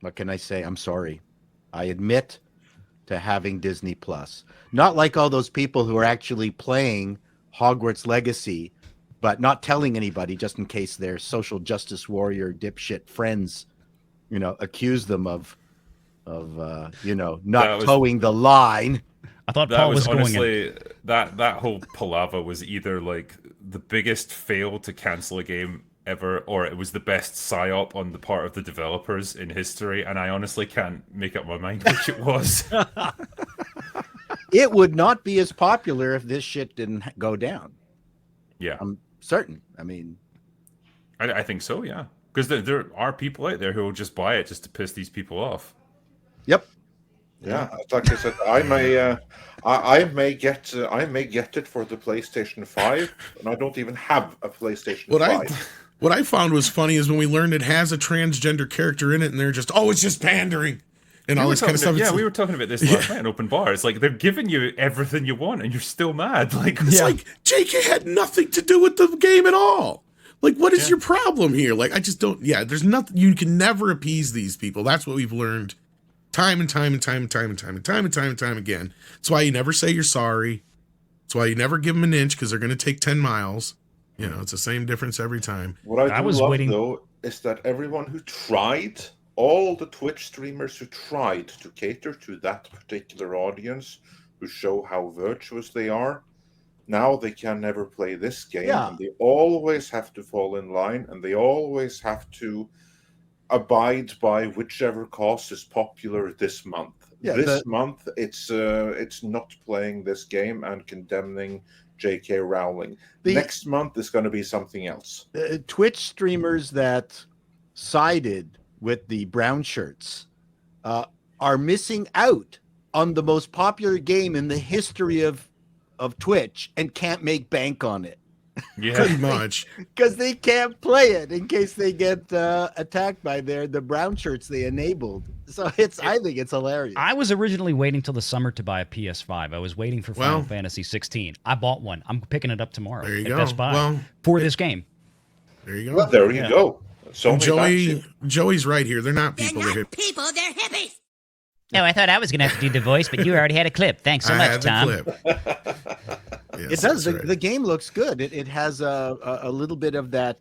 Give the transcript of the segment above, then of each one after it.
What can I say? I'm sorry. I admit to having Disney Plus. Not like all those people who are actually playing Hogwarts Legacy, but not telling anybody just in case their social justice warrior dipshit friends, accuse them of That not was towing the line. I thought that Paul was was going in. honestly that whole palaver was either like the biggest fail to cancel a game ever, or it was the best psyop on the part of the developers in history, and I honestly can't make up my mind which it was. It would not be as popular if this shit didn't go down. Yeah, I'm certain. I mean, I think so. Yeah, because there are people out there who will just buy it just to piss these people off. yep. Yeah, like I said, I may get it for the PlayStation 5, and I don't even have a PlayStation 5. What I found was funny is when we learned it has a transgender character in it, and they're just, oh, it's just pandering and all this kind of stuff. Yeah, we were talking about this last night in open bar. It's like they're giving you everything you want, and you're still mad. Like it's like JK had nothing to do with the game at all. Like, what is your problem here? Like, I just don't. Yeah, there's nothing. You can never appease these people. That's what we've learned. Time and time again. That's why you never say you're sorry. That's why you never give them an inch, because they're going to take 10 miles. It's the same difference every time. What I was love, though, is that everyone who tried, all the Twitch streamers who tried to cater to that particular audience, who show how virtuous they are, now they can never play this game. Yeah. And they always have to fall in line, and they always have to abide by whichever cause is popular this month. Yeah, this month it's not playing this game and condemning J.K. Rowling. Next month is going to be something else. Twitch streamers that sided with the brown shirts are missing out on the most popular game in the history of Twitch and can't make bank on it. Yeah, pretty much, because they can't play it in case they get attacked by the brown shirts they enabled. So I think it's hilarious. I was originally waiting till the summer to buy a PS5. I was waiting for Final Fantasy 16. I bought one. I'm picking it up tomorrow at Best Buy for this game. There you go. Well, there you go. So Joey's right here. They're not people. They're not people. They're hippies. No, I thought I was going to have to do the voice, but you already had a clip. Thanks so much, Tom. Yes, it does. The game looks good. It has a little bit of that.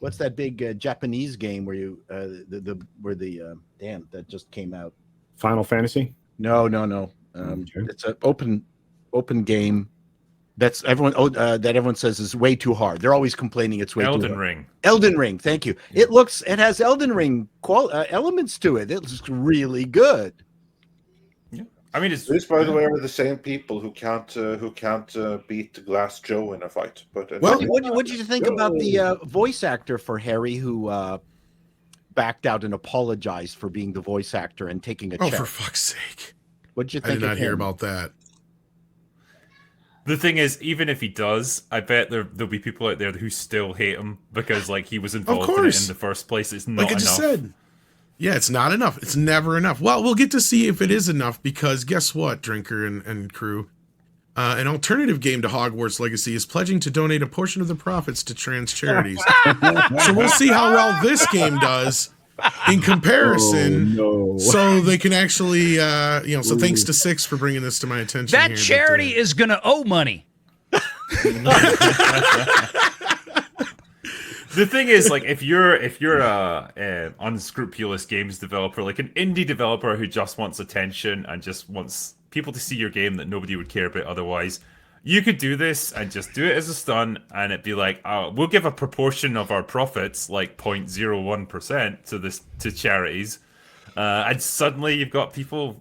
What's that big Japanese game where you that just came out? Final Fantasy? No. It's an open game. That's everyone says is way too hard. They're always complaining it's way too hard. Elden Ring. Elden Ring. Thank you. It has Elden Ring elements to it. It looks really good. Yeah. I mean, these, by the way, are the same people who can't beat Glass Joe in a fight. But what did you think about the voice actor for Harry who backed out and apologized for being the voice actor and taking a check? Oh, for fuck's sake! What did you think? I did not hear about that. The thing is, even if he does, I bet there'll be people out there who still hate him because he was involved in it in the first place. It's not enough. Like I just said. Yeah, it's not enough. It's never enough. Well, we'll get to see if it is enough because guess what, Drinker and crew? An alternative game to Hogwarts Legacy is pledging to donate a portion of the profits to trans charities. So we'll see how well this game does in comparison. Oh, no. So they can actually, so thanks to Six for bringing this to my attention. That charity is going to owe money. The thing is, if you're a unscrupulous games developer, like an indie developer who just wants attention and just wants people to see your game that nobody would care about otherwise, you could do this and just do it as a stunt, and it'd be like, oh, we'll give a proportion of our profits, like 0.01% to charities, and suddenly you've got people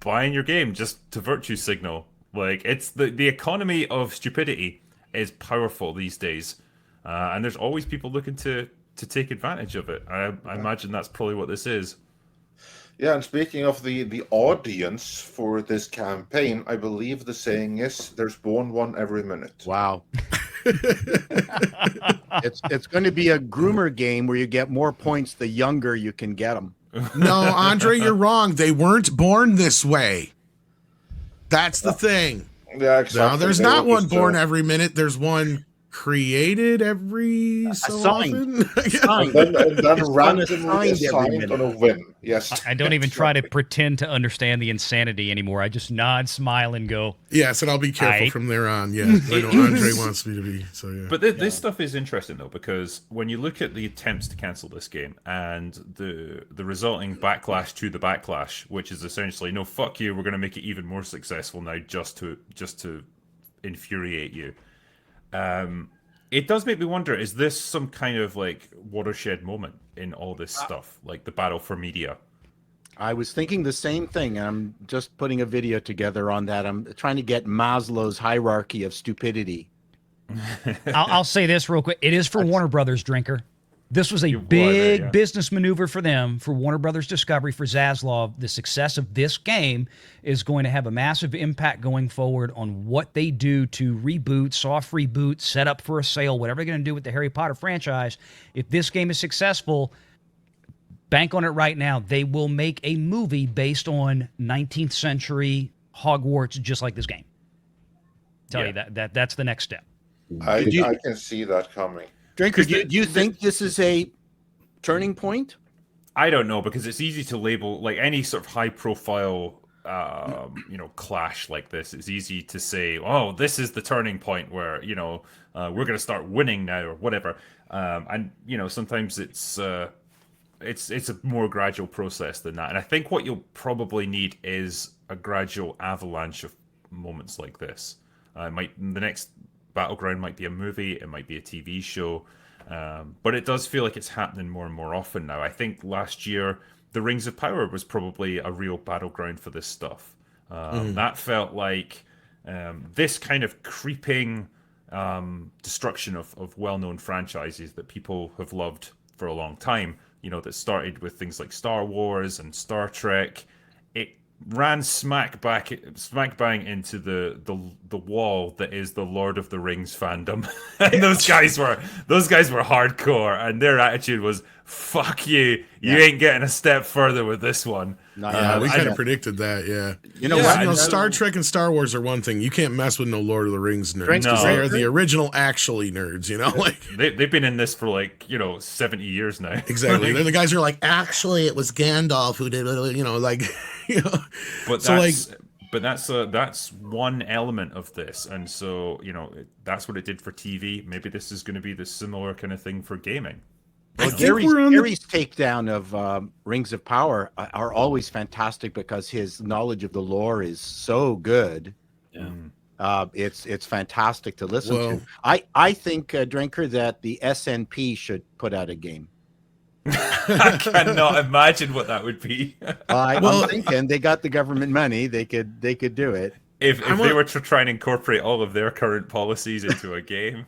buying your game just to virtue signal. Like, it's the economy of stupidity is powerful these days. And there's always people looking to take advantage of it. I imagine that's probably what this is. Yeah, and speaking of the audience for this campaign, I believe the saying is, there's born one every minute. Wow. It's going to be a groomer game where you get more points the younger you can get them. No, Andre, you're wrong. They weren't born this way. That's the thing. Yeah, exactly. Now, there's not one born every minute. There's one created every so often. And then randomly assigned on a whim. Yes. I don't even try to pretend to understand the insanity anymore. I just nod, smile, and go. Yes, and I'll be careful from there on. Yeah, I know Andre wants me to be. So yeah. But this stuff is interesting though, because when you look at the attempts to cancel this game and the resulting backlash to the backlash, which is essentially no, fuck you, we're going to make it even more successful now, just to infuriate you. It does make me wonder, is this some kind of like watershed moment in all this stuff, like the battle for media? I was thinking the same thing. I'm just putting a video together on that. I'm trying to get Maslow's hierarchy of stupidity. I'll say this real quick. It is for Warner Brothers, Drinker. This was a big business maneuver for them, for Warner Brothers Discovery, for Zaslav. The success of this game is going to have a massive impact going forward on what they do to reboot, soft reboot, set up for a sale, whatever they're going to do with the Harry Potter franchise. If this game is successful, bank on it right now. They will make a movie based on 19th century Hogwarts, just like this game. Tell you that's the next step. I can see that coming. Drinker, do you think this is a turning point? I don't know, because it's easy to label, like any sort of high profile clash like this. It's easy to say, oh, this is the turning point where we're going to start winning now or whatever. And sometimes it's a more gradual process than that. And I think what you'll probably need is a gradual avalanche of moments like this. The next Battleground might be a movie, it might be a TV show, but it does feel like it's happening more and more often now. I think last year, the Rings of Power was probably a real battleground for this stuff. That felt like this kind of creeping destruction of well-known franchises that people have loved for a long time. That started with things like Star Wars and Star Trek. It ran smack bang into the wall that is the Lord of the Rings fandom. And those guys were hardcore, and their attitude was, fuck you, you ain't getting a step further with this one. We kind of predicted that. Star Trek and Star Wars are one thing. You can't mess with no Lord of the Rings nerds, because they are the original actually nerds. They've been in this for 70 years now. Exactly. They're the guys who are like, actually it was Gandalf who did it, But that's one element of this, and so that's what it did for TV. Maybe this is going to be the similar kind of thing for gaming. Well, Gary's takedown of Rings of Power are always fantastic because his knowledge of the lore is so good. Yeah. It's fantastic to listen to. I think, Drinker, that the SNP should put out a game. I cannot imagine what that would be. I'm thinking they got the government money. They could do it. If they were to try and incorporate all of their current policies into a game,